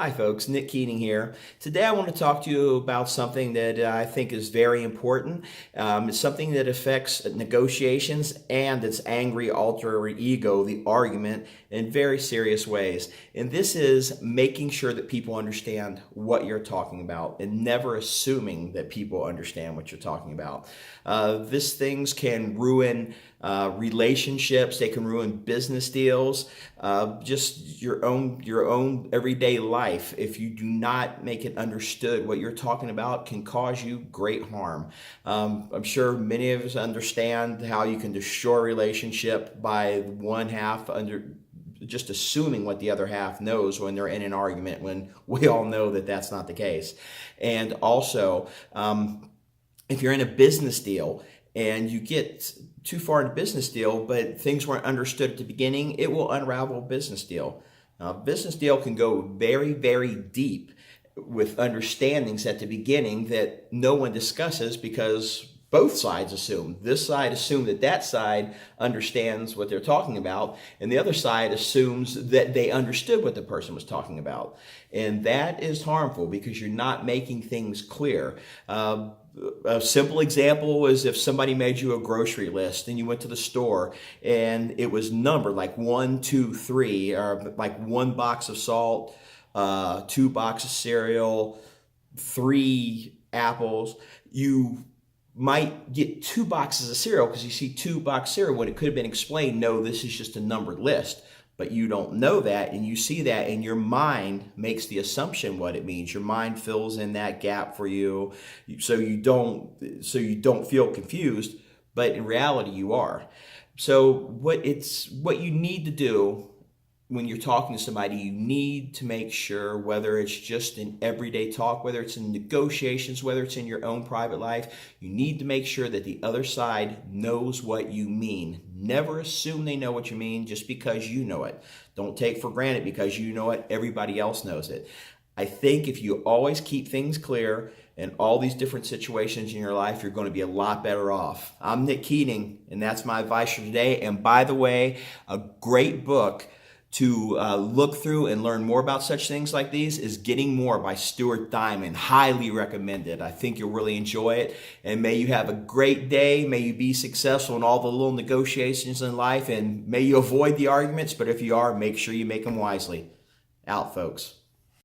Hi folks, Nikk Keating here. Today I want to talk to you about something that I think is very important. It's something that affects negotiations and its angry alter ego, the argument, in very serious ways. And this is making sure that people understand what you're talking about and never assuming that people understand what you're talking about. These things can ruin relationships, they can ruin business deals, just your own everyday life. If you do not make it understood what you're talking about can cause you great harm. I'm sure many of us understand how you can destroy a relationship by one half just assuming what the other half knows when they're in an argument, when we all know that that's not the case. And also, if you're in a business deal and you get too far in a business deal, but things weren't understood at the beginning, it will unravel a business deal. Now, a business deal can go very, very deep with understandings at the beginning that no one discusses because both sides assume. This side assumes that that side understands what they're talking about, and the other side assumes that they understood what the person was talking about. And that is harmful because you're not making things clear. A simple example is if somebody made you a grocery list and you went to the store and it was numbered like 1, 2, 3, or like 1 box of salt, 2 boxes of cereal, 3 apples. You might get 2 boxes of cereal because you see 2 boxes of cereal when it could have been explained, no, this is just a numbered list. But you don't know that, and you see that, and your mind makes the assumption what it means. Your mind fills in that gap for you, so you don't feel confused. But in reality, you are. So what you need to do when you're talking to somebody, you need to make sure, whether it's just in everyday talk, whether it's in negotiations, whether it's in your own private life, you need to make sure that the other side knows what you mean. Never assume they know what you mean just because you know it. Don't take for granted because you know it, everybody else knows it. I think if you always keep things clear in all these different situations in your life, you're going to be a lot better off. I'm Nikk Keating, and that's my advice for today. And by the way, a great book to look through and learn more about such things like these is Getting More by Stuart Diamond. Highly recommended. I think you'll really enjoy it. And may you have a great day. May you be successful in all the little negotiations in life. And may you avoid the arguments. But if you are, make sure you make them wisely. Out, folks.